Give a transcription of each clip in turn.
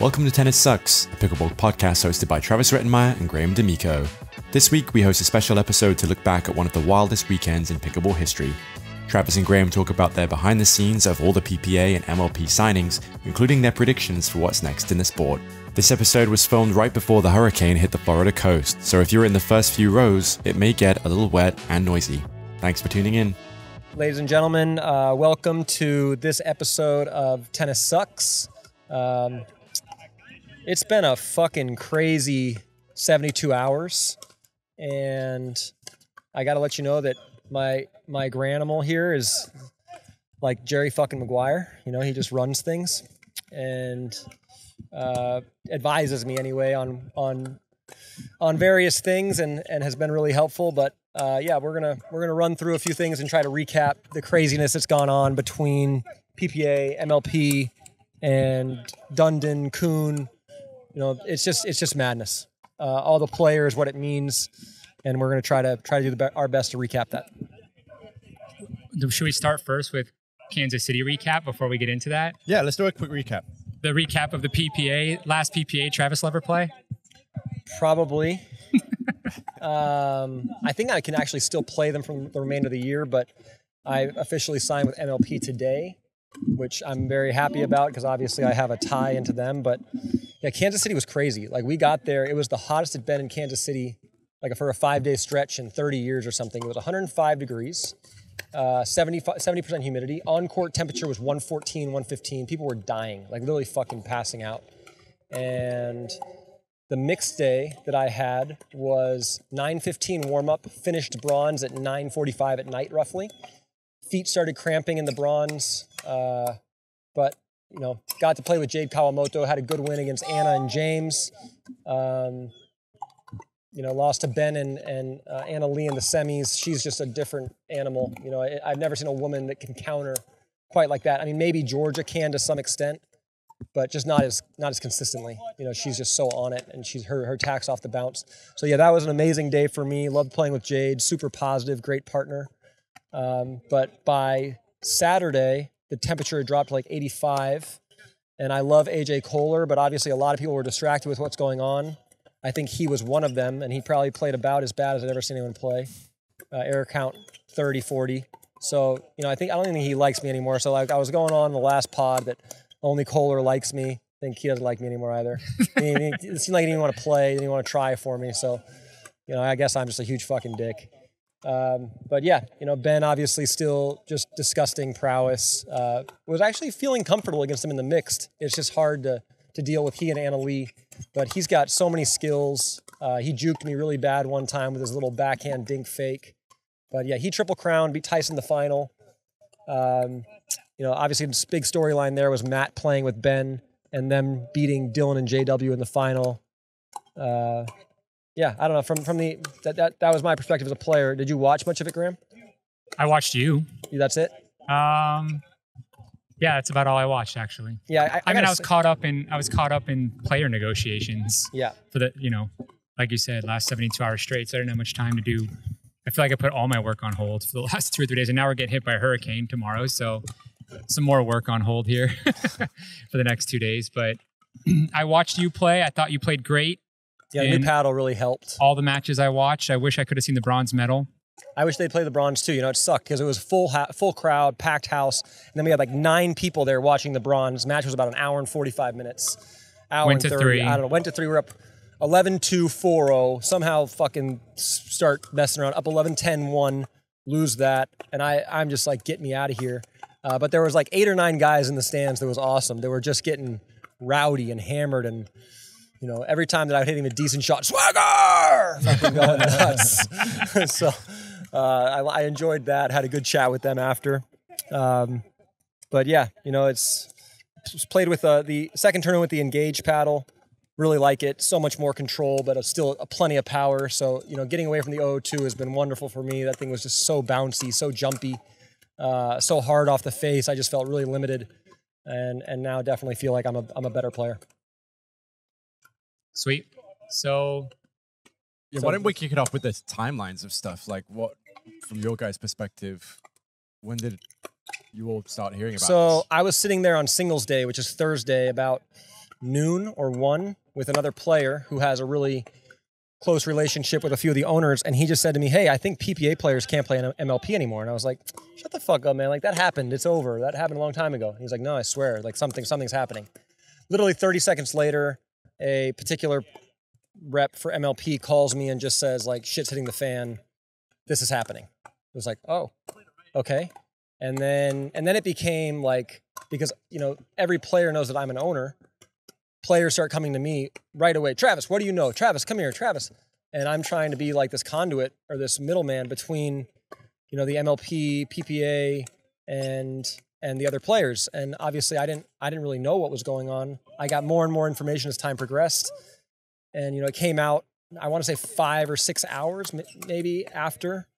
Welcome to Tennis Sucks, a pickleball podcast hosted by Travis Rettenmeyer and Graham D'Amico. This week, we host a special episode to look back at one of the wildest weekends in pickleball history. Travis and Graham talk about their behind the scenes of all the PPA and MLP signings, including their predictions for what's next in the sport. This episode was filmed right before the hurricane hit the Florida coast, so if you're in the first few rows, it may get a little wet and noisy. Thanks for tuning in. Ladies and gentlemen, welcome to this episode of Tennis Sucks. It's been a fucking crazy 72 hours, and I gotta let you know that my granimal here is like Jerry fucking Maguire. You know, he just runs things and advises me anyway on various things and has been really helpful. But yeah, we're gonna run through a few things and try to recap the craziness that's gone on between PPA, MLP, and Dundon, Kuhn. You know, it's just madness. All the players, what it means, and we're going to try to do our best to recap that. Should we start first with Kansas City recap before we get into that? Yeah, let's do a quick recap. The recap of the last PPA Travis Lever play? Probably. I think I can actually still play them from the remainder of the year, but I officially signed with MLP today, which I'm very happy about because obviously I have a tie into them. But yeah, Kansas City was crazy. Like, we got there, it was the hottest it'd been in Kansas City, like for a 5-day stretch in 30 years or something. It was 105 degrees, 70% humidity. On-court temperature was 114, 115. People were dying, like literally fucking passing out. And the mixed day that I had was 9:15 warm-up, finished bronze at 9:45 at night roughly. Feet started cramping in the bronze, but you know, got to play with Jade Kawamoto, had a good win against Anna and James. You know, lost to Ben and Anna Lee in the semis. She's just a different animal. You know, I've never seen a woman that can counter quite like that. I mean, maybe Georgia can to some extent, but just not as consistently. You know, she's just so on it, and her attacks off the bounce. So yeah, that was an amazing day for me. Loved playing with Jade. Super positive, great partner. But by Saturday, the temperature had dropped to like 85, and I love AJ Kohler, but obviously a lot of people were distracted with what's going on. I think he was one of them, and he probably played about as bad as I've ever seen anyone play. Error count 30, 40. So, you know, I don't think he likes me anymore. So like I was going on in the last pod that only Kohler likes me. I think he doesn't like me anymore either. It seemed like he didn't want to play, didn't want to try for me. So, you know, I guess I'm just a huge fucking dick. But yeah, you know, Ben obviously still just disgusting prowess. Was actually feeling comfortable against him in the mixed. It's just hard to deal with he and Anna Lee, but he's got so many skills. He juked me really bad one time with his little backhand dink fake. But yeah, he triple crown, beat Tyson in the final. You know, obviously the big storyline there was Matt playing with Ben and them beating Dylan and JW in the final. Yeah, I don't know. From the that was my perspective as a player. Did you watch much of it, Graham? I watched you. That's it. Yeah, that's about all I watched actually. Yeah, I was caught up in player negotiations. Yeah. For the, you know, like you said, last 72 hours straight. So I didn't have much time to do. I feel like I put all my work on hold for the last 2 or 3 days, and now we're getting hit by a hurricane tomorrow. So some more work on hold here for the next 2 days. But I watched you play. I thought you played great. Yeah, the new paddle really helped. All the matches I watched, I wish I could have seen the bronze medal. I wish they'd play the bronze too. You know, it sucked because it was full crowd, packed house, and then we had like 9 people there watching the bronze. Match was about an hour and 45 minutes. Went to 3. I don't know. Went to 3. We're up 11-2, 4-0. Somehow fucking start messing around. Up 11-10-1, lose that, and I'm just like, get me out of here. But there was like 8 or 9 guys in the stands. That was awesome. They were just getting rowdy and hammered, and you know, every time that I would hit him a decent shot, swagger! Fucking going nuts. So I enjoyed that. Had a good chat with them after. But yeah, you know, it's played with the second tournament with the Engage paddle. Really like it. So much more control, but still plenty of power. So, you know, getting away from the 002 has been wonderful for me. That thing was just so bouncy, so jumpy, so hard off the face. I just felt really limited, and now definitely feel like I'm a better player. Sweet. So why don't we kick it off with the timelines of stuff? Like, what, from your guys' perspective, when did you all start hearing about this? So I was sitting there on singles day, which is Thursday, about noon or 1 with another player who has a really close relationship with a few of the owners, and he just said to me, hey, I think PPA players can't play in MLP anymore. And I was like, shut the fuck up, man. Like, that happened. It's over. That happened a long time ago. And he's like, no, I swear. Like, something's happening. Literally 30 seconds later, a particular rep for MLP calls me and just says, like, shit's hitting the fan. This is happening. It was like, oh, okay. And then it became like, because, you know, every player knows that I'm an owner. Players start coming to me right away. Travis, what do you know? Travis, come here, Travis. And I'm trying to be like this conduit or this middleman between, you know, the MLP, PPA, and the other players. And obviously I didn't really know what was going on. I got more and more information as time progressed. And, you know, it came out, I want to say 5 or 6 hours maybe after,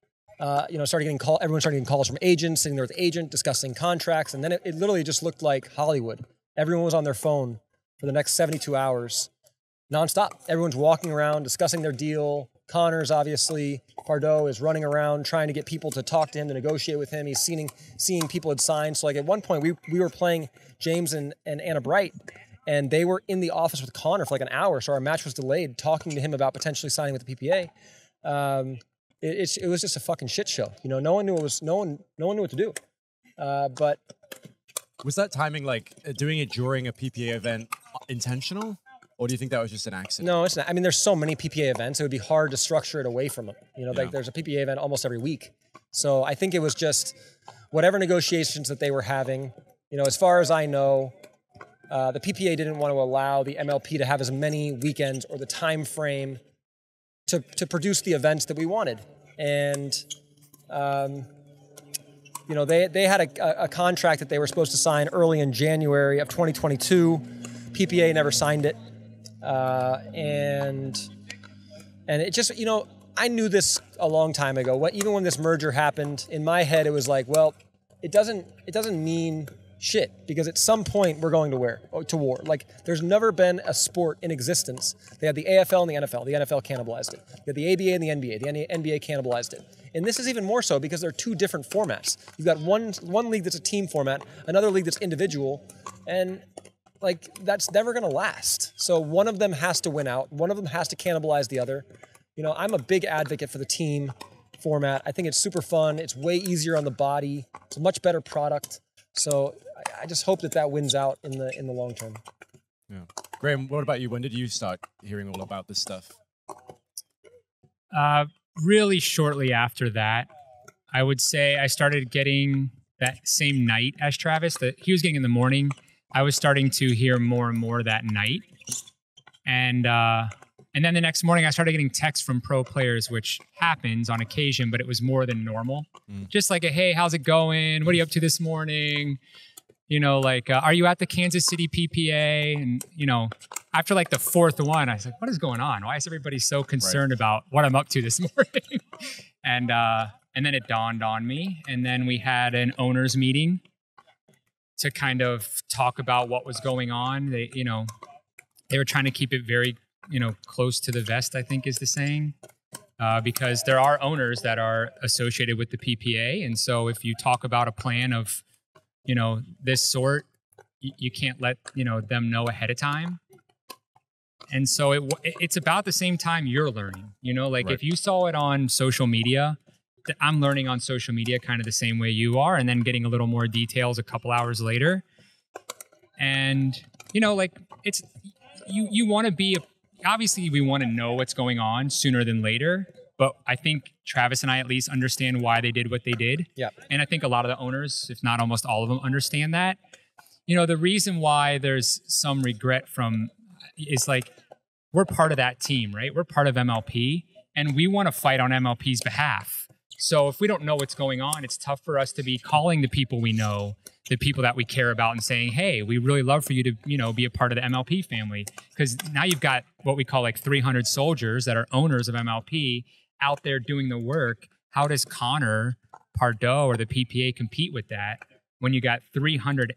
you know, everyone started getting calls from agents, sitting there with the agent, discussing contracts. And then it literally just looked like Hollywood. Everyone was on their phone for the next 72 hours, nonstop. Everyone's walking around, discussing their deal. Connor's obviously, Pardo is running around, trying to get people to talk to him, to negotiate with him. He's seeing people had signed. So like at one point we were playing James and Anna Bright, and they were in the office with Connor for like an hour. So our match was delayed, talking to him about potentially signing with the PPA. It was just a fucking shit show. You know, no one knew what to do. But was that timing, like doing it during a PPA event, intentional? Or do you think that was just an accident? No, it's not. I mean, there's so many PPA events. It would be hard to structure it away from them. You know, like there's a PPA event almost every week. So I think it was just whatever negotiations that they were having. You know, as far as I know, the PPA didn't want to allow the MLP to have as many weekends or the time frame to produce the events that we wanted. And, you know, they had a contract that they were supposed to sign early in January of 2022. PPA never signed it. And it just, you know, I knew this a long time ago. Even when this merger happened, in my head, it was like, well, it doesn't mean shit, because at some point we're going to war. Like, there's never been a sport in existence. They had the AFL and the NFL. The NFL cannibalized it. You had the ABA and the NBA. The NBA cannibalized it. And this is even more so because they're two different formats. You've got one league that's a team format, another league that's individual, and like, that's never going to last. So one of them has to win out. One of them has to cannibalize the other. You know, I'm a big advocate for the team format. I think it's super fun. It's way easier on the body. It's a much better product. So I just hope that wins out in the long term. Yeah. Graham, what about you? When did you start hearing all about this stuff? Really shortly after that. I would say I started getting that same night as Travis. That he was getting in the morning. I was starting to hear more and more that night. And then the next morning I started getting texts from pro players, which happens on occasion, but it was more than normal. Just like hey, how's it going? What are you up to this morning? You know, like, are you at the Kansas City PPA? And, you know, after like the fourth one, I was like, what is going on? Why is everybody so concerned about what I'm up to this morning? And then it dawned on me. And then we had an owners meeting to kind of talk about what was going on. They were trying to keep it very, close to the vest, I think is the saying, because there are owners that are associated with the PPA. And so if you talk about a plan of, this sort, you can't let, them know ahead of time. And so it's about the same time you're learning, right. If you saw it on social media, I'm learning on social media kind of the same way you are, and then getting a little more details a couple hours later. And, it's, you want to be, obviously we want to know what's going on sooner than later, but I think Travis and I at least understand why they did what they did. Yeah. And I think a lot of the owners, if not almost all of them, understand that. The reason why there's some regret is like, we're part of that team, right? We're part of MLP, and we want to fight on MLP's behalf. So if we don't know what's going on, it's tough for us to be calling the people we know, the people that we care about, and saying, hey, we really love for you to, be a part of the MLP family. Because now you've got what we call like 300 soldiers that are owners of MLP out there doing the work. How does Connor, Pardo, or the PPA compete with that when you got 300,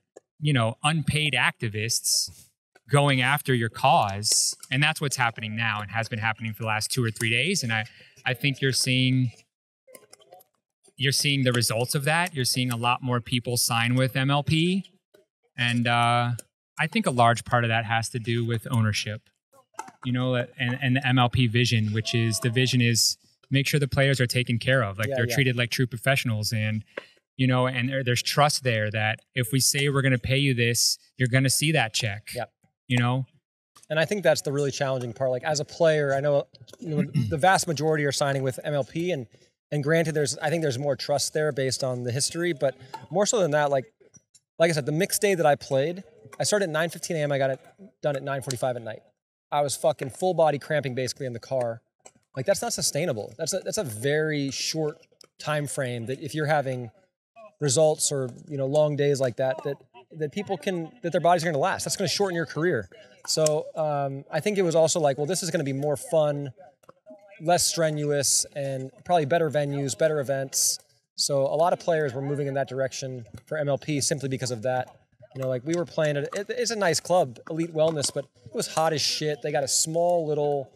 unpaid activists going after your cause? And that's what's happening now and has been happening for the last 2 or 3 days. And I think you're seeing the results of that. You're seeing a lot more people sign with MLP. And I think a large part of that has to do with ownership, and the MLP vision, which is the vision is make sure the players are taken care of, like they're treated like true professionals, and there's trust there that if we say we're going to pay you this, you're going to see that check. Yep. And I think that's the really challenging part. Like as a player, I know the vast majority are signing with MLP, and granted, I think there's more trust there based on the history, but more so than that, like I said, the mixed day that I played, I started at 9:15 a.m. I got it done at 9:45 at night. I was fucking full body cramping basically in the car. Like that's not sustainable. That's a very short time frame that if you're having results or long days like that people that their bodies are going to last. That's going to shorten your career. So I think it was also like, well, this is going to be more fun, less strenuous, and probably better venues, better events. So a lot of players were moving in that direction for MLP simply because of that. Like we were playing at it's a nice club, Elite Wellness, but it was hot as shit. They got a small little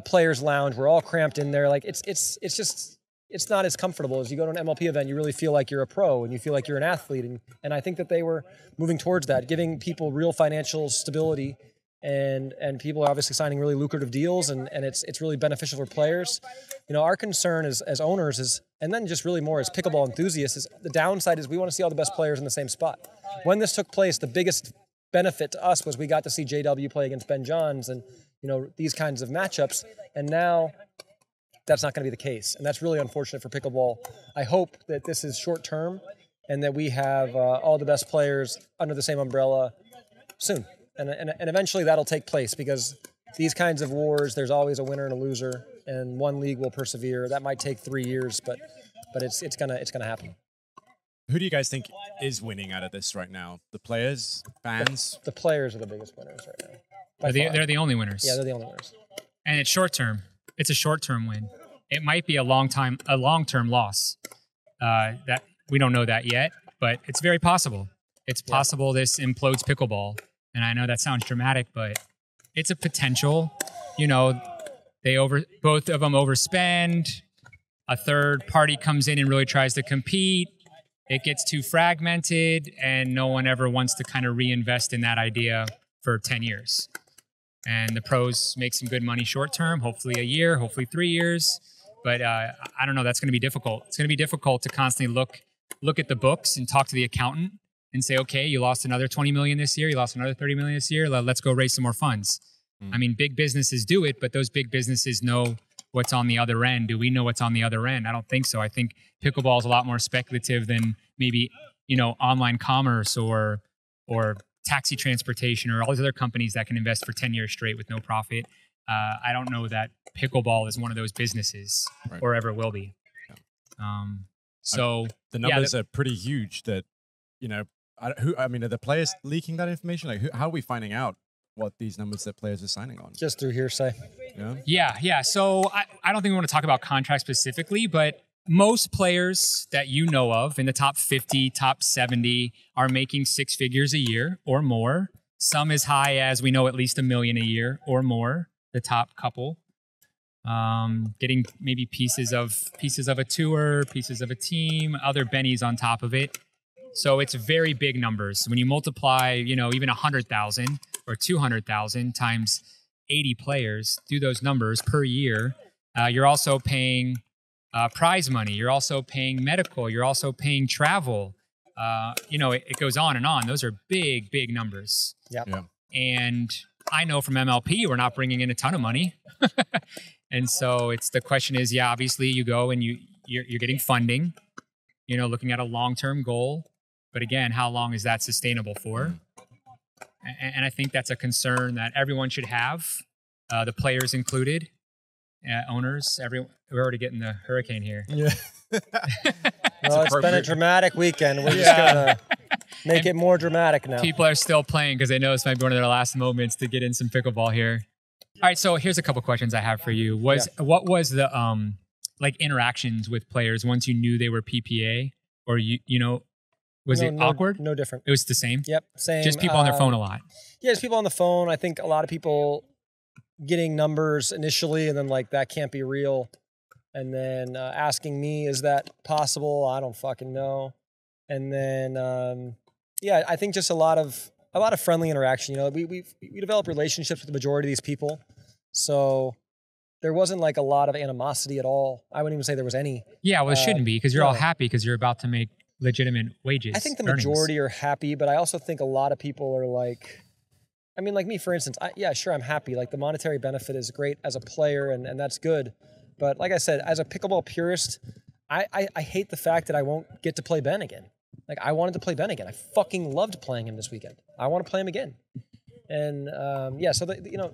players lounge. We're all cramped in there. Like it's not as comfortable as you go to an MLP event. You really feel like you're a pro and you feel like you're an athlete. And I think that they were moving towards that, giving people real financial stability, and people are obviously signing really lucrative deals, and it's really beneficial for players. Our concern as owners is, and then just really more as pickleball enthusiasts, is the downside is we want to see all the best players in the same spot. When this took place, the biggest benefit to us was we got to see JW play against Ben Johns and these kinds of matchups, and now that's not going to be the case, and that's really unfortunate for pickleball. I hope that this is short term and that we have all the best players under the same umbrella soon, and eventually that'll take place, because these kinds of wars, there's always a winner and a loser, and one league will persevere. That might take 3 years, but it's gonna happen. Who do you guys think is winning out of this right now? The players, fans? The players are the biggest winners right now. They're the only winners. Yeah, they're the only winners. And it's short term. It's a short-term win. It might be a long-term loss. That we don't know that yet, but it's very possible. It's possible this implodes pickleball. And I know that sounds dramatic, but it's a potential. Both of them overspend. A third party comes in and really tries to compete. It gets too fragmented, and no one ever wants to kind of reinvest in that idea for 10 years. And the pros make some good money short term, hopefully a year, hopefully 3 years. But I don't know, that's going to be difficult. It's going to be difficult to constantly look at the books and talk to the accountant and say, okay, you lost another 20 million this year, you lost another 30 million this year, let's go raise some more funds. I mean, big businesses do it, but those big businesses know what's on the other end. Do we know what's on the other end? I don't think so. I think pickleball is a lot more speculative than maybe, online commerce or taxi transportation or all these other companies that can invest for 10 years straight with no profit. I don't know that pickleball is one of those businesses or ever will be. So the numbers are pretty huge that, are the players leaking that information? Like how are we finding out what these numbers that players are signing on? Just through hearsay. Yeah. So I don't think we want to talk about contracts specifically, but most players that you know of in the top 50, top 70 are making 6 figures a year or more. Some as high as we know at least $1 million a year or more. The top couple, getting maybe pieces of a tour, pieces of a team, other bennies on top of it. So it's very big numbers. When you multiply, even 100,000 or 200,000 times 80 players, do those numbers per year. You're also paying prize money. You're also paying medical. You're also paying travel. It goes on and on. Those are big, big numbers. Yep. Yeah. And I know from MLP, we're not bringing in a ton of money. And so the question is, obviously you go and you're getting funding, looking at a long-term goal. But again, how long is that sustainable for? And I think that's a concern that everyone should have, the players included, owners, everyone. We're already getting the hurricane here. Yeah. Well, it's been a dramatic weekend. We're just going to make it more dramatic now. People are still playing because they know this might be one of their last moments to get in some pickleball here. All right, so here's a couple questions I have for you. What was the interactions with players once you knew they were PPA, or was it awkward? No different. It was the same? Yep, same. Just people on their phone a lot. Yeah, just people on the phone. I think a lot of people getting numbers initially and then that can't be real. And then asking me, is that possible? I don't fucking know. And then, Yeah, I think just a lot of friendly interaction. You know, we develop relationships with the majority of these people, so there wasn't like a lot of animosity at all. I wouldn't even say there was any. Yeah, well, it shouldn't be because you're all happy because you're about to make legitimate wages. I think the earnings. majority are happy, but I also think a lot of people are like, I mean, like me, for instance, yeah, sure, I'm happy. Like the monetary benefit is great as a player, and that's good. But like I said, as a pickleball purist, I hate the fact that I won't get to play Ben again. Like I wanted to play Ben again. I fucking loved playing him this weekend. I want to play him again. And yeah, so you know,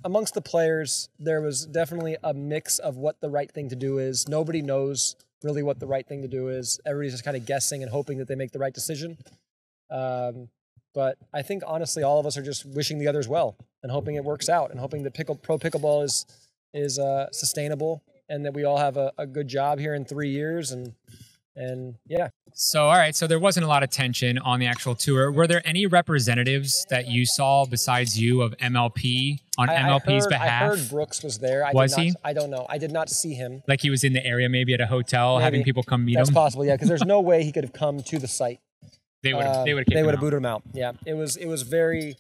amongst the players, there was definitely a mix of what the right thing to do is. Nobody knows really what the right thing to do is. Everybody's just kind of guessing and hoping that they make the right decision. But I think honestly, all of us are just wishing the others well and hoping it works out and hoping that pro pickleball is sustainable and that we all have a good job here in 3 years and yeah. So, all right. So there wasn't a lot of tension on the actual tour. Were there any representatives that you saw besides you of MLP on MLP's behalf? I heard Brooks was there. Was he? I don't know. I did not see him. Like he was in the area, maybe at a hotel, Maybe. having people come meet That's him? possible, yeah, because there's no way he could have come to the site. They would have booted him out. Yeah, it was very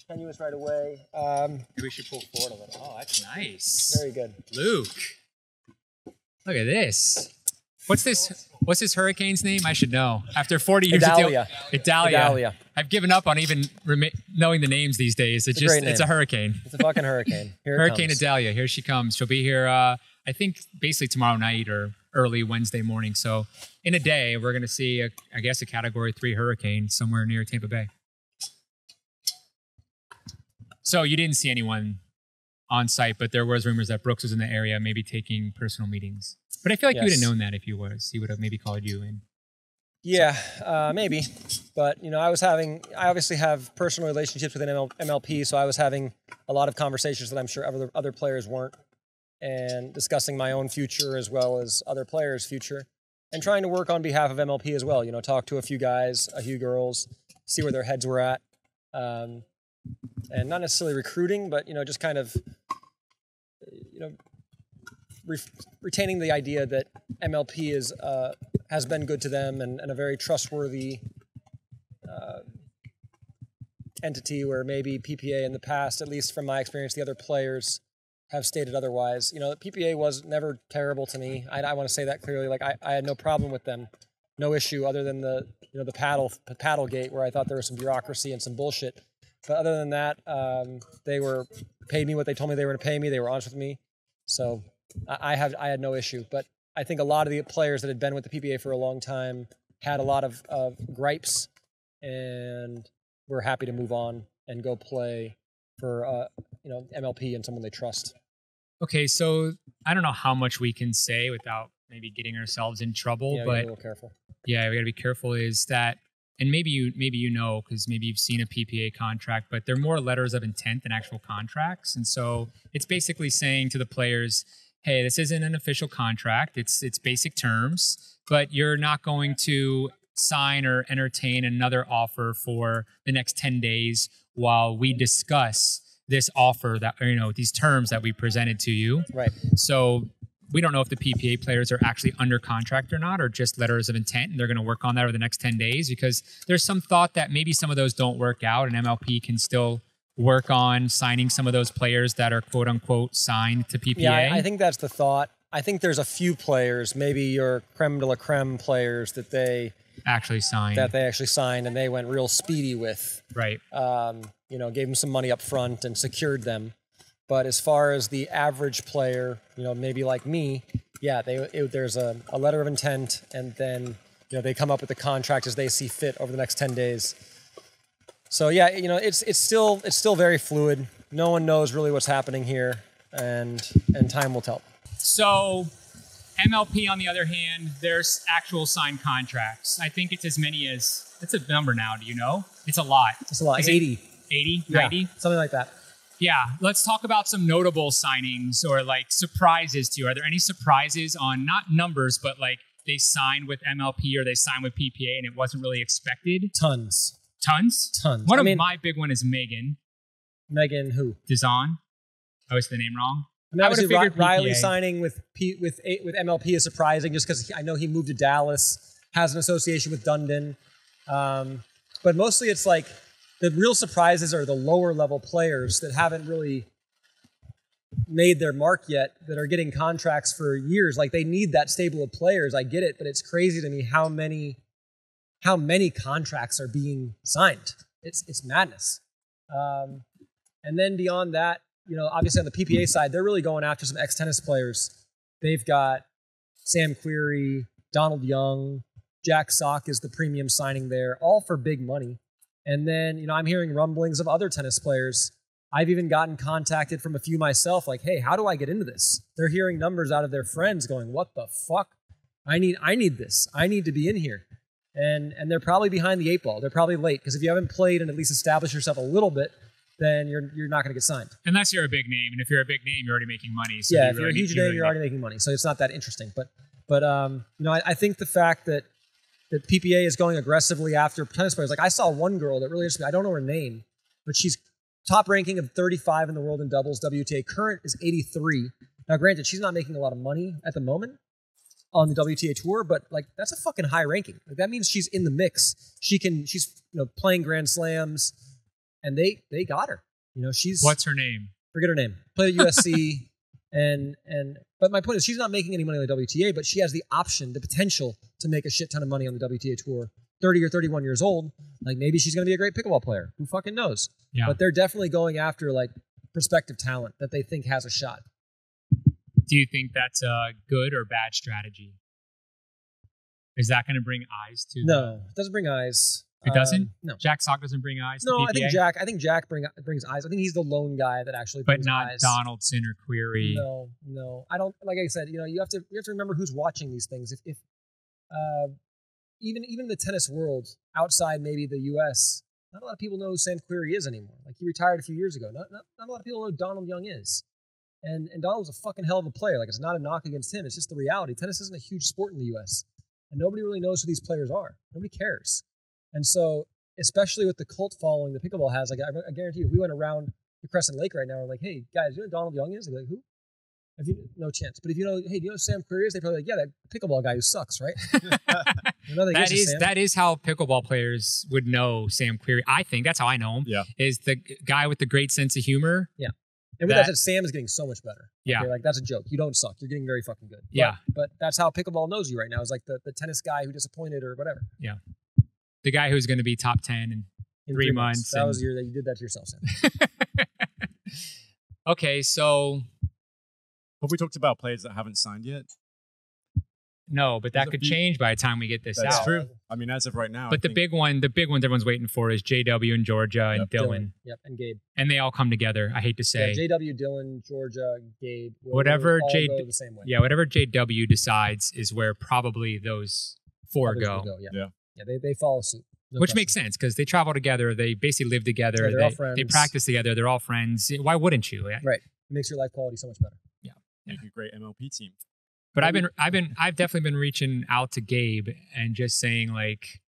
tenuous right away. Maybe we should pull forward a little. Oh, that's nice. Very good. Luke, look at this. What's this hurricane's name? I should know. After 40 years Idalia. of Idalia. I've given up on even knowing the names these days. It's a hurricane. It's a fucking hurricane. Here Hurricane it comes. Idalia. Here she comes. She'll be here, I think, basically tomorrow night or early Wednesday morning. So in a day, we're going to see, I guess, a Category 3 hurricane somewhere near Tampa Bay. So you didn't see anyone on site, but there was rumors that Brooks was in the area, maybe taking personal meetings. But I feel like you would have known that if he was. He would have maybe called you in. Yeah, maybe. But, you know, I obviously have personal relationships with an MLP, so I was having a lot of conversations that I'm sure other players weren't, and discussing my own future as well as other players' future, and trying to work on behalf of MLP as well. You know, talk to a few guys, a few girls, see where their heads were at. And not necessarily recruiting, but, you know, just kind of, you know, retaining the idea that MLP has been good to them and a very trustworthy entity, where maybe PPA in the past, at least from my experience, the other players have stated otherwise. You know, PPA was never terrible to me. I want to say that clearly. Like I had no problem with them, no issue other than the paddle gate, where I thought there was some bureaucracy and some bullshit. But other than that, they paid me what they told me they were going to pay me. They were honest with me, so I had no issue. But I think a lot of the players that had been with the PPA for a long time had a lot of gripes, and were happy to move on and go play for MLP and someone they trust. Okay, so I don't know how much we can say without maybe getting ourselves in trouble, Yeah, but be a little careful. yeah, we got to be careful. Is that, and maybe you know, because maybe you've seen a PPA contract, but they're more letters of intent than actual contracts, and so it's basically saying to the players, hey, this isn't an official contract. It's basic terms, but you're not going to sign or entertain another offer for the next 10 days while we discuss this offer that, or, you know, these terms that we presented to you. Right. So we don't know if the PPA players are actually under contract or not, or just letters of intent, and they're going to work on that over the next 10 days, because there's some thought that maybe some of those don't work out and MLP can still work on signing some of those players that are quote unquote signed to PPA. Yeah, I think that's the thought. I think there's a few players, maybe your creme de la creme players that they actually signed and they went real speedy with. Right. You know, gave them some money up front and secured them. But as far as the average player, you know, maybe like me, yeah, there's a letter of intent, and then, you know, they come up with the contract as they see fit over the next 10 days. So yeah, you know, it's still very fluid. No one knows really what's happening here, and time will tell. So MLP, on the other hand, there's actual signed contracts. I think it's as many as, it's a number now, do you know? It's a lot. It's a lot. Is 80. 80? Yeah, 90? something like that. Yeah, let's talk about some notable signings or like surprises to you. Are there any surprises on not numbers, but like they signed with MLP or they signed with PPA and it wasn't really expected? Tons. Tons? Tons. My big one is Megan. Megan who? Dizon. I always say the name wrong. I mean, obviously, figured Riley PPA. signing with MLP is surprising, just because I know he moved to Dallas, has an association with Dundon. But mostly it's like the real surprises are the lower level players that haven't really made their mark yet, that are getting contracts for years. Like they need that stable of players. I get it, but it's crazy to me how many contracts are being signed. It's madness. And then beyond that, obviously on the PPA side, they're really going after some ex-tennis players. They've got Sam Querrey, Donald Young, Jack Sock is the premium signing there, all for big money. And then, I'm hearing rumblings of other tennis players. I've even gotten contacted from a few myself, like, hey, how do I get into this? They're hearing numbers out of their friends going, what the fuck? I need this. I need to be in here. And they're probably behind the 8 ball. They're probably late, because if you haven't played and at least established yourself a little bit, then you're not going to get signed. Unless you're a big name. And if you're a big name, you're already making money. So yeah, if you're a huge name, you're already making money. So it's not that interesting. But I think the fact that PPA is going aggressively after tennis players. Like I saw one girl that really interested me. I don't know her name, but she's top ranking of 35 in the world in doubles. WTA current is 83. Now, granted, she's not making a lot of money at the moment on the WTA tour, but like that's a fucking high ranking. Like that means she's in the mix. She's playing Grand Slams, and they got her. She's what's her name? Forget her name. Played at USC, but my point is she's not making any money on the WTA, but she has the option, the potential to make a shit ton of money on the WTA tour. 30 or 31 years old, like maybe she's going to be a great pickleball player. Who fucking knows? Yeah. But they're definitely going after like prospective talent that they think has a shot. Do you think that's a good or bad strategy? Is that going to bring eyes to? No, it doesn't bring eyes. It doesn't? No. Jack Sock doesn't bring eyes to No, PPA? I think Jack brings eyes. I think he's the lone guy that actually brings eyes. But not Donaldson or Querrey. No. I don't, like I said, you have to remember who's watching these things. If even the tennis world outside maybe the US, not a lot of people know who Sam Querrey is anymore. Like he retired a few years ago. Not a lot of people know who Donald Young is. And Donald was a fucking hell of a player. Like it's not a knock against him. It's just the reality. Tennis isn't a huge sport in the US. And nobody really knows who these players are. Nobody cares. And so, especially with the cult following that pickleball has, like I guarantee you, if we went around the Crescent Lake right now, we're like, hey guys, you know who Donald Young is? They'd be like, who? No chance. But if hey, do you know who Sam Querrey is? They're probably like, yeah, that pickleball guy who sucks, right? That is how pickleball players would know Sam Querrey. I think that's how I know him. Yeah. Is the guy with the great sense of humor. Yeah. And with that said, Sam is getting so much better. Yeah. Okay, like that's a joke. You don't suck. You're getting very fucking good. Yeah. But that's how pickleball knows you right now. Is like the tennis guy who disappointed or whatever. Yeah. The guy who's going to be top 10 in 3 months. That was you did that to yourself, Sam. Okay, so have we talked about players that haven't signed yet? No, but that could change by the time we get this out. That's true. I mean, as of right now. But the big one everyone's waiting for is JW and Georgia and Dylan. Yep, and Gabe. And they all come together. I hate to say. Yeah, JW, Dylan, Georgia, Gabe. Whatever all go the same way. Yeah, whatever JW decides is where probably those 4 go. Yeah, they follow suit. Which makes sense because they travel together. They basically live together. Yeah, they're all friends. They practice together. They're all friends. Why wouldn't you? Right. It makes your life quality so much better. Yeah. Make a great MLP team. But I've definitely been reaching out to Gabe and just saying like,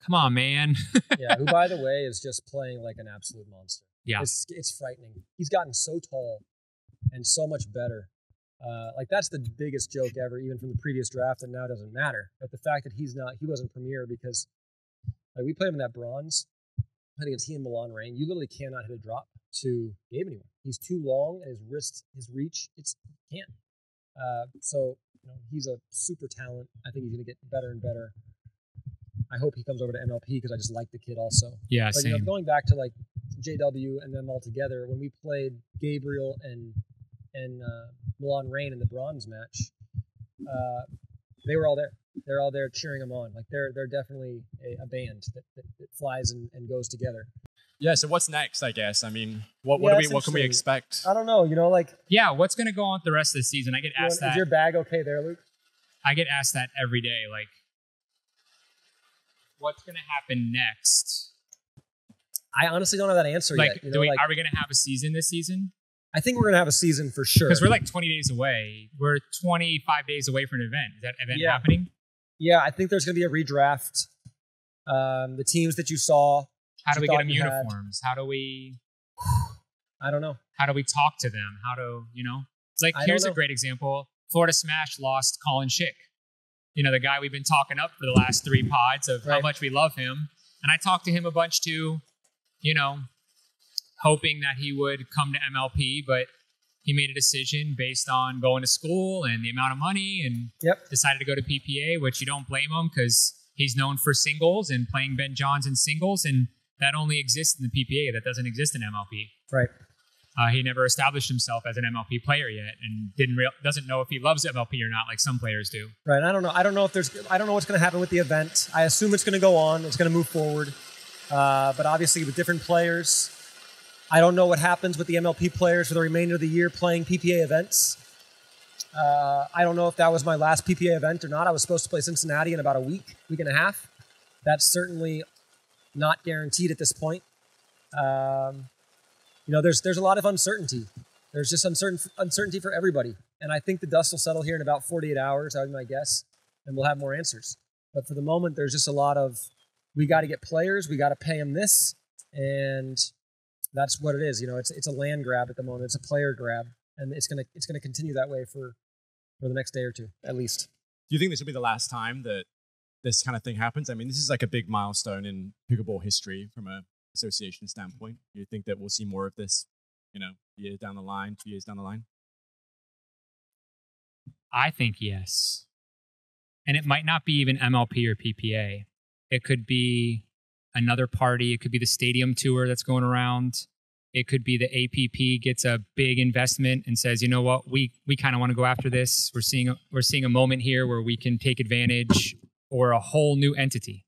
come on, man. Yeah. Who, by the way, is just playing like an absolute monster. Yeah. It's frightening. He's gotten so tall and so much better. Like that's the biggest joke ever, even from the previous draft, and now it doesn't matter. But the fact that he wasn't premier because like we played him in that bronze, playing against he and Milan Rain. You literally cannot hit a drop to Gabe anymore. He's too long, and his reach, can't. So he's a super talent. I think he's going to get better and better. I hope he comes over to MLP because I just like the kid also. Yeah, but, same. Going back to like JW and them all together, when we played Gabriel and Milan Rain in the bronze match, they were all there. They're all there cheering them on. Like they're definitely a band that flies and goes together. Yeah. So what's next? I guess. I mean, what can we expect? I don't know. Yeah. What's going to go on the rest of the season? I get asked that. Is your bag okay there, Luke? I get asked that every day. Like, what's going to happen next? I honestly don't have that answer yet. Are we going to have a season this season? I think we're going to have a season for sure. Because we're like 20 days away. We're 25 days away from an event. Is that event happening? Yeah, I think there's going to be a redraft. The teams that you saw. How do we get them uniforms? How do we... I don't know. How do we talk to them? Like, here's a great example. Florida Smash lost Colin Schick. The guy we've been talking up for the last 3 pods of how much we love him. And I talked to him a bunch too, you know, hoping that he would come to MLP, but he made a decision based on going to school and the amount of money and decided to go to PPA, which you don't blame him because he's known for singles and playing Ben Johns in singles, and that only exists in the PPA. That doesn't exist in MLP. Right. He never established himself as an MLP player yet, and doesn't know if he loves MLP or not, like some players do. Right. I don't know. I don't know what's going to happen with the event. I assume it's going to go on. It's going to move forward. But obviously, with different players, I don't know what happens with the MLP players for the remainder of the year playing PPA events. I don't know if that was my last PPA event or not. I was supposed to play Cincinnati in about a week and a half. That's certainly not guaranteed at this point. There's a lot of uncertainty. There's just uncertainty for everybody. And I think the dust will settle here in about 48 hours, that would be my guess, and we'll have more answers. But for the moment, there's just a lot of, we got to get players, we got to pay them this, and that's what it is. It's a land grab at the moment. It's a player grab, and it's gonna continue that way for the next day or two, at least. Do you think this will be the last time that this kind of thing happens? I mean, this is like a big milestone in pickleball history from a association standpoint. Do you think that we'll see more of this, years down the line, 2 years down the line? I think yes. And it might not be even MLP or PPA. It could be another party. It could be the stadium tour that's going around. It could be the APP gets a big investment and says, you know what, we kind of want to go after this. We're seeing a moment here where we can take advantage, or a whole new entity.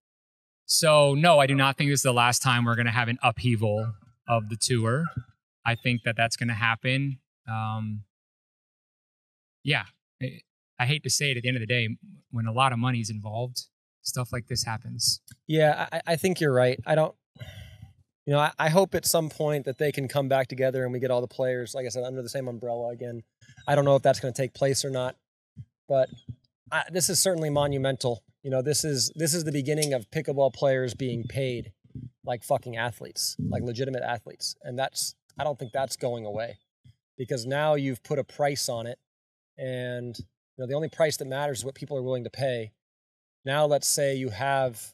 So no, I do not think this is the last time we're going to have an upheaval of the tour. I think that that's going to happen. I hate to say it, at the end of the day, when a lot of money is involved, stuff like this happens. Yeah, I think you're right. I hope at some point that they can come back together and we get all the players, like I said, under the same umbrella again. I don't know if that's going to take place or not, but this is certainly monumental. This is the beginning of pickleball players being paid like fucking athletes, like legitimate athletes. And I don't think that's going away, because now you've put a price on it, and the only price that matters is what people are willing to pay. Now let's say you have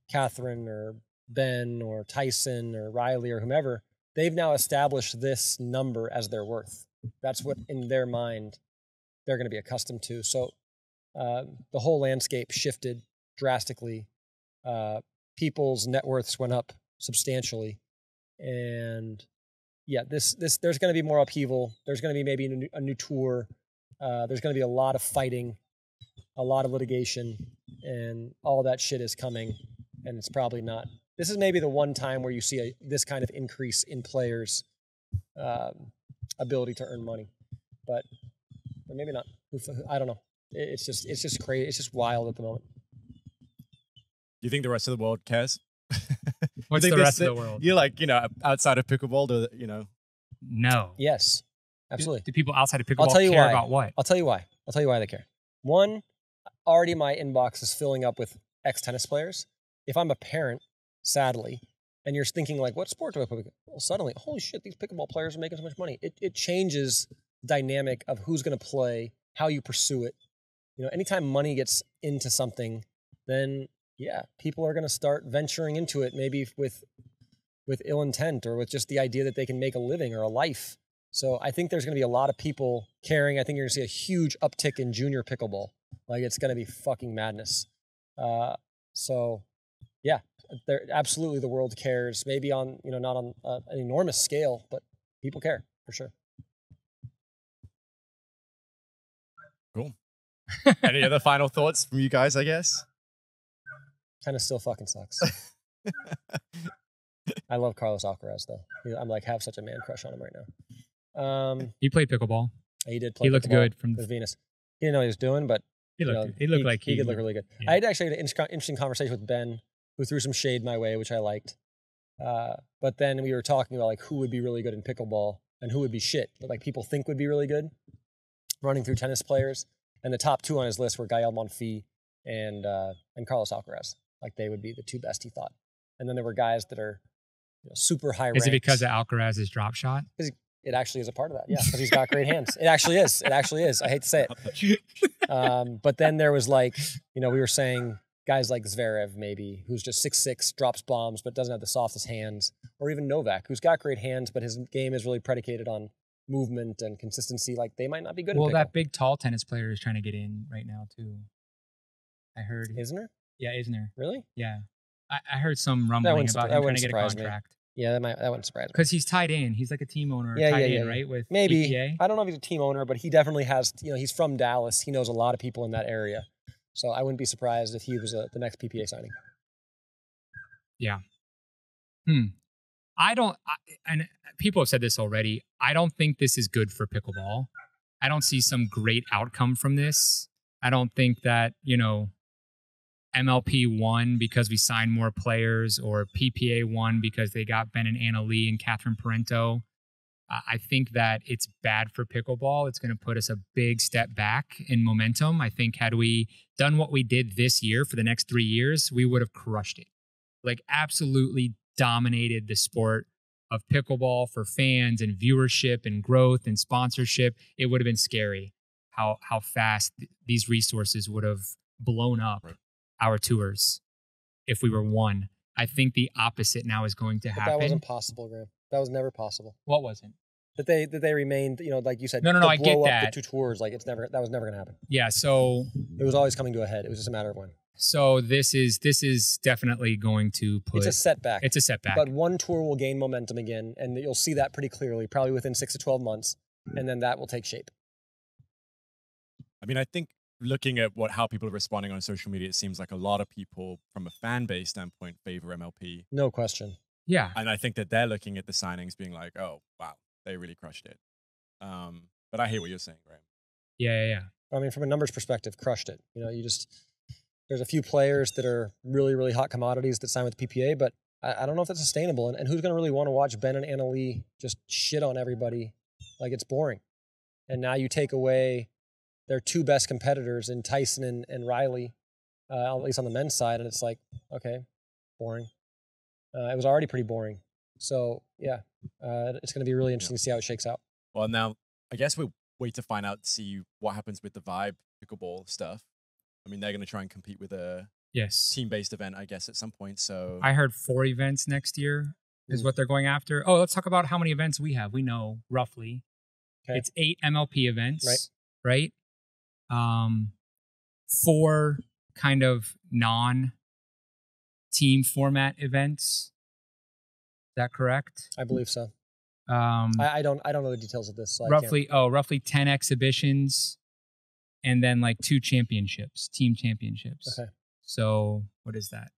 Catherine or Ben or Tyson or Riley or whomever. They've now established this number as their worth. That's what in their mind they're going to be accustomed to. So the whole landscape shifted drastically. People's net worths went up substantially. And yeah, there's going to be more upheaval. There's going to be maybe a new tour. There's going to be a lot of fighting, a lot of litigation, and all that shit is coming. And it's probably not. This is maybe the one time where you see this kind of increase in players' ability to earn money, or maybe not. I don't know. It's just crazy. It's just wild at the moment. Do you think the rest of the world cares? What's the rest of the world? You're like, outside of pickleball, No. Yes, absolutely. Do people outside of pickleball care about what? I'll tell you why. I'll tell you why they care. One, already my inbox is filling up with ex-tennis players. If I'm a parent, sadly, and you're thinking like, what sport do I play? Well, suddenly, holy shit, these pickleball players are making so much money. It changes the dynamic of who's going to play, how you pursue it. Anytime money gets into something, then yeah, people are going to start venturing into it, maybe with ill intent or with just the idea that they can make a living or a life. So I think there's going to be a lot of people caring. I think you're going to see a huge uptick in junior pickleball. Like, it's going to be fucking madness. So yeah, absolutely the world cares. Maybe on, not on an enormous scale, but people care for sure. Cool. Any other final thoughts from you guys, I guess? Tennis still fucking sucks. I love Carlos Alcaraz, though. I'm like, have such a man crush on him right now. He played pickleball. He did play. He looked good with Venus. He didn't know what he was doing, but he looked did look really good. Yeah. I had actually an interesting conversation with Ben, who threw some shade my way, which I liked. But then we were talking about like who would be really good in pickleball and who would be shit, but like people think would be really good, running through tennis players. And the top two on his list were Gael Monfils and Carlos Alcaraz. Like, they would be the two best, he thought. And then there were guys that are super high ranked. Is it because of Alcaraz's drop shot? It actually is a part of that, yeah, because he's got great hands. It actually is. I hate to say it. But then there was like, we were saying guys like Zverev, maybe, who's just 6'6", drops bombs, but doesn't have the softest hands. Or even Novak, who's got great hands, but his game is really predicated on movement and consistency. Like, they might not be good at Well, pickle. that big, tall tennis player is trying to get in right now, too. I heard. Isner? Yeah, Isner. Really? Yeah. I heard some rumbling about him trying to get a contract. Yeah, that wouldn't surprise me. Because he's tied in. He's like a team owner, right? With maybe. PPA. I don't know if he's a team owner, but he definitely has, he's from Dallas. He knows a lot of people in that area. So I wouldn't be surprised if he was the next PPA signing. Yeah. And people have said this already. I don't think this is good for pickleball. I don't see some great outcome from this. I don't think that, MLP won because we signed more players, or PPA won because they got Ben and Anna Lee and Catherine Parento. I think that it's bad for pickleball. It's going to put us a big step back in momentum. I think had we done what we did this year for the next 3 years, we would have crushed it. Like, absolutely dominated the sport of pickleball for fans and viewership and growth and sponsorship. It would have been scary how fast these resources would have blown up our tours if we were one. I think the opposite now is going to happen. That wasn't possible, Graham. That was never possible. What wasn't? That they remained, like you said. No, I get that. The 2 tours, like that was never going to happen. Yeah, so it was always coming to a head. It was just a matter of when. So this is definitely going to put. It's a setback. It's a setback. But one tour will gain momentum again, and you'll see that pretty clearly, probably within 6 to 12 months, and then that will take shape. I mean, I think looking at how people are responding on social media, it seems like a lot of people, from a fan base standpoint, favor MLP. No question. Yeah. And I think that they're looking at the signings being like, oh, wow, they really crushed it. But I hear what you're saying, Graham. Yeah. I mean, from a numbers perspective, crushed it. There's a few players that are really, really hot commodities that sign with the PPA, but I don't know if that's sustainable. And who's going to really want to watch Ben and Anna Lee just shit on everybody? Like, it's boring. And now you take away their 2 best competitors in Tyson and Riley, at least on the men's side, and it's like, okay, boring. It was already pretty boring. So, yeah, it's going to be really interesting to see how it shakes out. Well, now, I guess we'll wait to find out, see what happens with the Vibe pickleball stuff. I mean, they're going to try and compete with a team-based event, I guess, at some point. So I heard 4 events next year is what they're going after. Oh, let's talk about how many events we have. We know roughly. Okay. It's 8 MLP events, right? 4 kind of non-team format events. Is that correct? I believe so. I don't know the details of this. So roughly 10 exhibitions, and then like 2 championships, team championships. Okay. So what is that?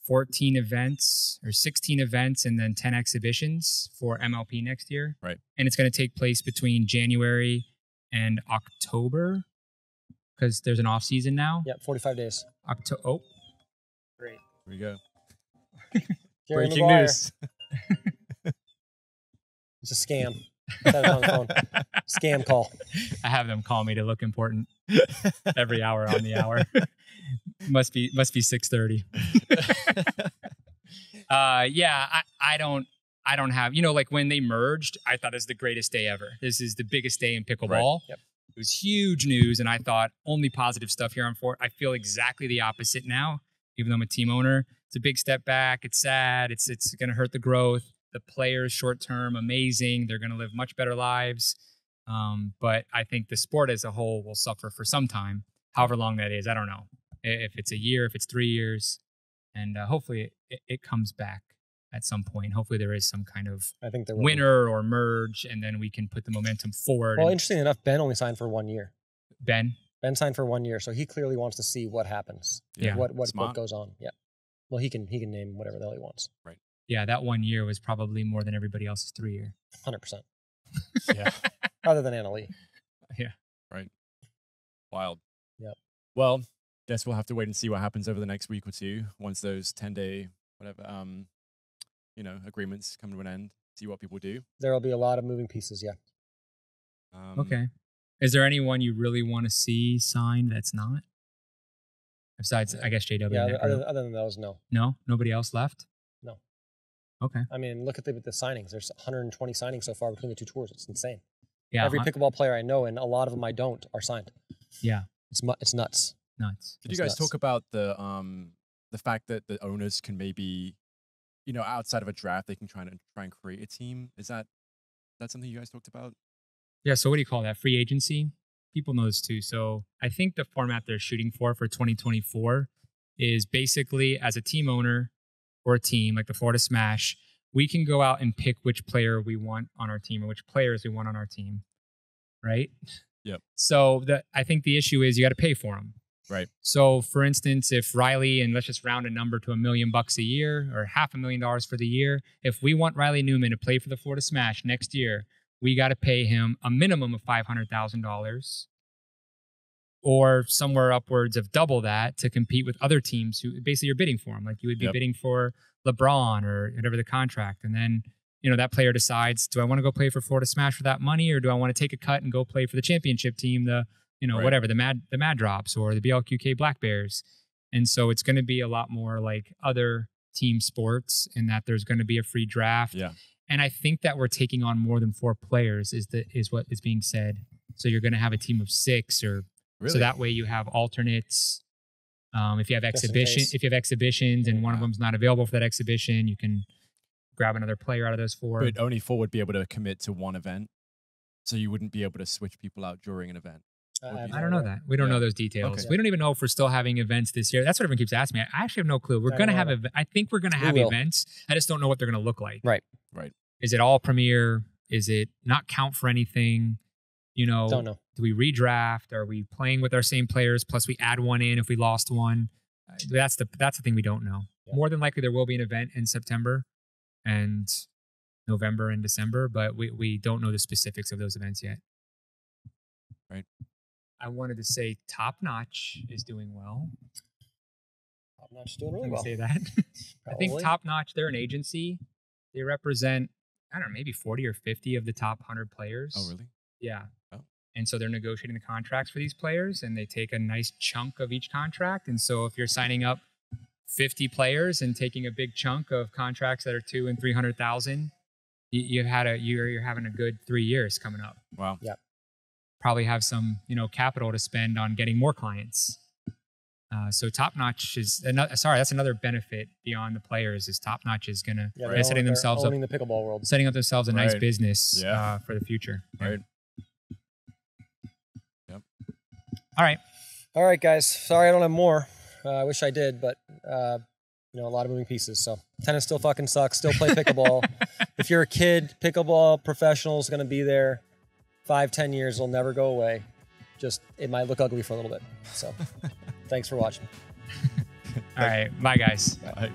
14 events or 16 events, and then 10 exhibitions for MLP next year. Right. And it's going to take place between January and October, because there's an off season now. Yeah, 45 days. Great. Here we go. Breaking news. It's a scam. Said it on the phone. Scam call. I have them call me to look important every hour on the hour. must be 6:30. I don't have, like when they merged, I thought it was the greatest day ever. This is the biggest day in pickleball. Right. Yep. It was huge news, and I thought only positive stuff here on 4. I feel exactly the opposite now, even though I'm a team owner. It's a big step back. It's sad. It's going to hurt the growth. The players, short term, amazing. They're going to live much better lives. But I think the sport as a whole will suffer for some time, however long that is. I don't know if it's a year, if it's 3 years, and hopefully it comes back at some point. Hopefully there is some kind of winner or merge, and then we can put the momentum forward. Well, interesting enough, Ben only signed for 1 year. Ben signed for 1 year, so he clearly wants to see what happens. Yeah. What goes on. Yeah. Well, he can name whatever the hell he wants. Right. Yeah, that 1 year was probably more than everybody else's 3 year. 100%. Yeah. Other than Anna Lee. Yeah. Right. Wild. Yep. Well, guess we'll have to wait and see what happens over the next week or 2 once those 10-day whatever agreements come to an end. See what people do. There'll be a lot of moving pieces. Yeah. Okay. Is there anyone you really want to see signed that's not? Besides, I guess JW. Yeah. Other than those, no. No. Nobody else left. No. Okay. I mean, look at the signings. There's 120 signings so far between the 2 tours. It's insane. Yeah. Every pickleball player I know, and a lot of them I don't, are signed. Yeah. It's nuts. nuts. Did you It's guys nuts. talk about the fact that the owners can maybe, outside of a draft, they can try and create a team? Is that something you guys talked about? Yeah. So what do you call that? Free agency? People know this too. So I think the format they're shooting for 2024 is basically as a team owner or a team like the Florida Smash, we can go out and pick which player we want on our team or which players we want on our team. Right? Yep. So I think the issue is you got to pay for them. Right. So for instance, if Riley, and let's just round a number to $1 million a year or $500,000 for the year, if we want Riley Newman to play for the Florida Smash next year, we got to pay him a minimum of $500,000 or somewhere upwards of double that to compete with other teams who basically you're bidding for him. Like you would be bidding for LeBron or whatever the contract. And then, that player decides, do I want to go play for Florida Smash for that money, or do I want to take a cut and go play for the championship team, whatever, the Mad Drops or the BLQK Black Bears. And so it's going to be a lot more like other team sports in that there's going to be a free draft. Yeah. And I think that we're taking on more than 4 players is what is being said. So you're going to have a team of 6 or Really? so that way you have alternates. If you have exhibitions and one of them's not available for that exhibition, you can grab another player out of those 4. But only 4 would be able to commit to one event. So you wouldn't be able to switch people out during an event. I don't know that. We don't know those details. Okay. We don't even know if we're still having events this year. That's what everyone keeps asking me. I actually have no clue. We're going to have, I think we're going to have events. I just don't know what they're going to look like. Right. Is it all premier? Is it not count for anything? Don't know. Do we redraft? Are we playing with our same players? Plus we add one in if we lost one. That's the thing we don't know. Yeah. More than likely there will be an event in September and November and December, but we don't know the specifics of those events yet. Right. I wanted to say Top Notch is doing well. Top Notch doing really Can we well. say that? I think Top Notch, they're an agency. They represent, I don't know, maybe 40 or 50 of the top 100 players. Oh, really? Yeah. Oh. And so they're negotiating the contracts for these players and they take a nice chunk of each contract. And so if you're signing up 50 players and taking a big chunk of contracts that are 200,000 and 300,000, you're having a good 3 years coming up. Wow. Yeah. Probably have some, capital to spend on getting more clients. So Top Notch is that's another benefit beyond the players is Top Notch is gonna setting themselves up, the pickleball world, setting up themselves a nice Right. business Yeah. for the future. Right. Yep. All right, guys. Sorry, I don't have more. I wish I did, but a lot of moving pieces. So tennis still fucking sucks. Still play pickleball. If you're a kid, pickleball professional is going to be there 5-10 years. It'll never go away. Just it might look ugly for a little bit. So thanks for watching. right. Bye, guys. Bye.